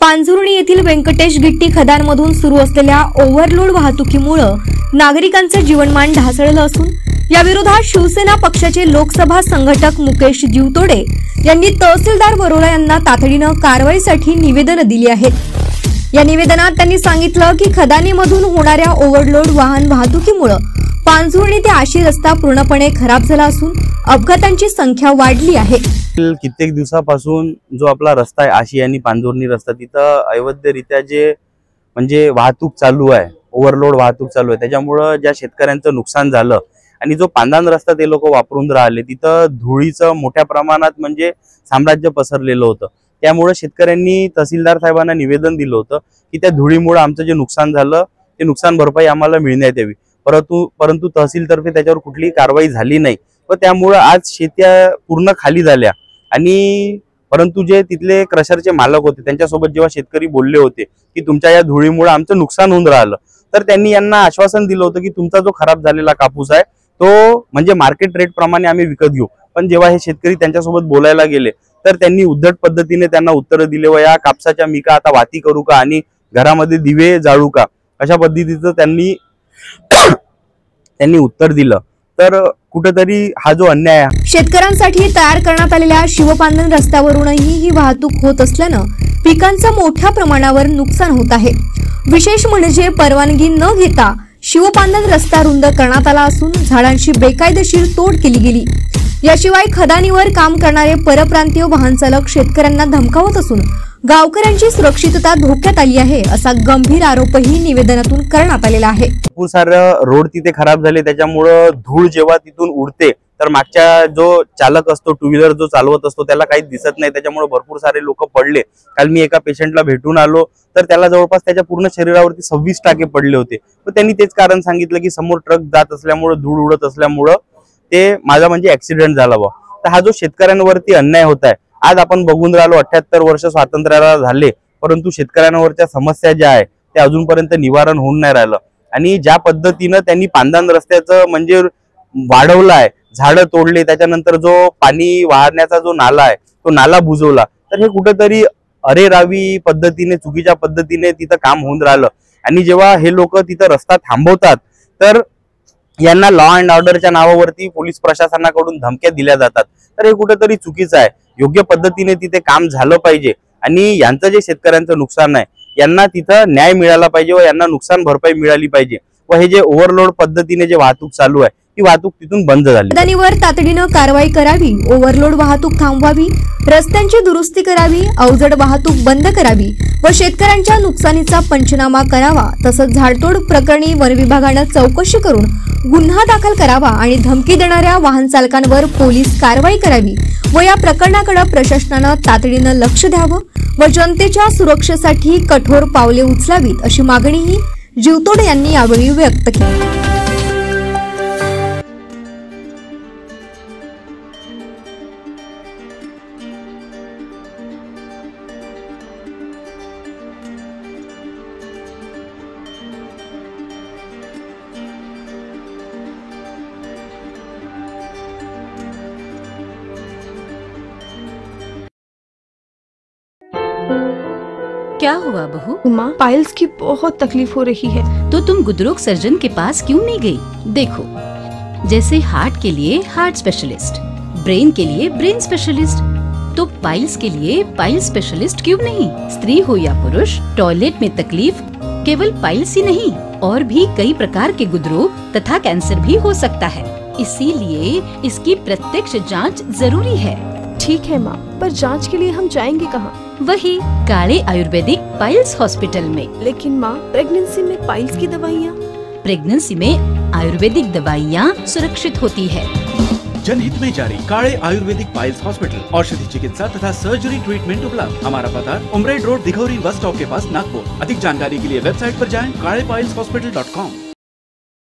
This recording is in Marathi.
पांझुर्णी येथील व्यंकटेश गिट्टी खदानमधून सुरू असलेल्या ओव्हरलोड वाहतुकीमुळे नागरिकांचे जीवनमान ढासळलं असून या विरोधात शिवसेना पक्षाचे लोकसभा संघटक मुकेश जीवतोडे यांनी तहसीलदार वरोरा यांना तातडीने कारवाईसाठी निवेदन दिले आहेत। या निवेदनात त्यांनी सांगितलं की खदानीमधून होणाऱ्या ओव्हरलोड वाहन वाहतुकीमुळे पांझुर्णी ते आशी रस्ता पूर्णपणे खराब झाला असून अपघातांची संख्या वाढली आहे। कित्येक दिवसापासून जो आपला रस्ता आहे आशी आणि पांझुर्णी रस्ता, तिथं अवैधरित्या जे म्हणजे वाहतूक चालू आहे, ओव्हरलोड वाहतूक चालू आहे, त्याच्यामुळे ज्या शेतकऱ्यांचं नुकसान झालं आणि जो पांदान रस्ता ते लोक वापरून राहिले तिथं धुळीचं मोठ्या प्रमाणात म्हणजे साम्राज्य पसरलेलं होतं। त्यामुळे शेतकऱ्यांनी तहसीलदार साहेबांना निवेदन दिलं होतं की त्या धुळीमुळे आमचं जे नुकसान झालं ते नुकसान भरपाई आम्हाला मिळण्यात यावी, परंतु तहसीलतर्फे त्याच्यावर कुठलीही कारवाई झाली नाही व त्यामुळे आज शेत्या पूर्ण खाली झाल्या। आणि परंतु जे तिथले क्रशरचे मालक होते त्यांच्यासोबत जेव्हा शेतकरी बोलले होते की तुमच्या या धुळीमुळे आमचं नुकसान होऊन राहिलं, तर त्यांनी यांना आश्वासन दिलं होतं की तुमचा जो खराब झालेला कापूस आहे तो म्हणजे मार्केट रेट प्रमाणे आम्ही विकत घेऊ। पण जेव्हा हे शेतकरी त्यांच्यासोबत बोलायला गेले तर त्यांनी उद्धट पद्धतीने त्यांना उत्तर दिले व या कापसाच्या मी का आता वाती करू का आणि घरामध्ये दिवे जाळू का, अशा पद्धतीचं त्यांनी उत्तर दिलं। तर कुठेतरी हा जो अन्याय आहे, शेतकऱ्यांसाठी तयार करण्यात आलेल्या शिवपांधन रस्त्यावरूनही ही वाहतूक होत असल्यानं पिकांचं मोठ्या प्रमाणावर नुकसान होत आहे। विशेष म्हणजे परवानगी न घेता शिवपांधन रस्ता रुंद करण्यात आला असून झाडांची बेकायदेशीर तोड केली गेली। याशिवाय खदानीवर काम करणारे परप्रांतीय वाहन चालक शेतकऱ्यांना धमकावत असून गावकऱ्यांची सुरक्षितता धोक्यात आली आहे, असा गंभीर आरोपही निवेदनातून करण्यात आलेला आहे। खूप सारे रोड तिथे खराब झाले, त्याच्यामुळे धूळ जेव्हा तिथून उडते तर मागच्या जो चालक असतो, टू व्हीलर जो चालवत असतो त्याला काही दिसत नाही, त्याच्यामुळे भरपूर सारे लोक पडले। काल मी एका पेशंटला भेटून आलो तर त्याला जवळपास त्याच्या पूर्ण शरीरावरती 26 टाके पडले होते व त्यांनी तेच कारण सांगितलं की समोर ट्रक जात असल्यामुळे धूळ उडत असल्यामुळे ते माझा म्हणजे ऍक्सिडेंट झाला बा। तर हा जो शेतकऱ्यांवरती अन्याय होत आहे, आज आपण बघून राहिलो 78 वर्ष स्वातंत्र्याला झाले परंतु शेतकऱ्यांवरच्या समस्या ज्या आहे त्या अजूनपर्यंत निवारण होऊन नाही राहिलं। आणि ज्या पद्धतीनं त्यांनी पांदान रस्त्याचं म्हणजे वाढवलं आहे, झाडं तोडले, त्याच्यानंतर जो पाणी वाहण्याचा जो नाला आहे तो नाला बुजवला, तर हे कुठेतरी अरेरावी पद्धतीने चुकीच्या पद्धतीने तिथं काम होऊन राहिलं। आणि जेव्हा हे लोक तिथं रस्ता थांबवतात तर यांना लॉ अँड ऑर्डरच्या नावावरती पोलीस प्रशासनाकडून धमक्या दिल्या जातात, तर हे कुठेतरी चुकीचं आहे। योग्य पद्धतीने तिथे काम झालं पाहिजे आणि यांचं जे शेतकऱ्यांचं नुकसान आहे यांना तिथं न्याय मिळाला पाहिजे व यांना नुकसान भरपाई मिळाली पाहिजे व हे जे ओव्हरलोड पद्धतीने जे वाहतूक चालू आहे ही वाहतूक तिथून बंद झाली। खदानीवर तातडीनं कारवाई करावी, ओव्हरलोड वाहतूक थांबवावी, रस्त्यांची दुरुस्ती करावी, अवजड वाहतूक बंद करावी व शेतकऱ्यांच्या नुकसानीचा पंचनामा करावा। तसंच झाडतोड प्रकरणी वन विभागानं चौकशी करून गुन्हा दाखल करावा आणि धमकी देणाऱ्या वाहन चालकांवर पोलीस कारवाई करावी व या प्रकरणाकडे प्रशासनानं तातडीनं लक्ष द्यावं व जनतेच्या सुरक्षेसाठी कठोर पावले उचलावीत, अशी मागणीही जीवतोडे यांनी यावेळी व्यक्त केली। क्या हुआ बहू? माँ, पाइल्स की बहुत तकलीफ हो रही है। तो तुम गुदरोग सर्जन के पास क्यों नहीं गई? देखो, जैसे हार्ट के लिए हार्ट स्पेशलिस्ट, ब्रेन के लिए ब्रेन स्पेशलिस्ट, तो पाइल्स के लिए पाइल स्पेशलिस्ट क्यों नहीं? स्त्री हो या पुरुष, टॉयलेट में तकलीफ केवल पाइल्स ही नहीं और भी कई प्रकार के गुदरोग तथा कैंसर भी हो सकता है, इसीलिए इसकी प्रत्यक्ष जांच जरूरी है। ठीक है माँ, पर जांच के लिए हम जाएंगे कहाँ? वही काले आयुर्वेदिक पाइल्स हॉस्पिटल में। लेकिन माँ, प्रेगनेंसी में पाइल्स की दवाइयाँ? प्रेगनेंसी में आयुर्वेदिक दवाइयाँ सुरक्षित होती है। जनहित में जारी काले आयुर्वेदिक पाइल्स हॉस्पिटल, औषधि चिकित्सा तथा सर्जरी ट्रीटमेंट उपलब्ध। हमारा पता उमरेड रोड, दिघौरी बस स्टॉप के पास, नागपुर। अधिक जानकारी के लिए वेबसाइट पर जाएं kalepileshhospital.com।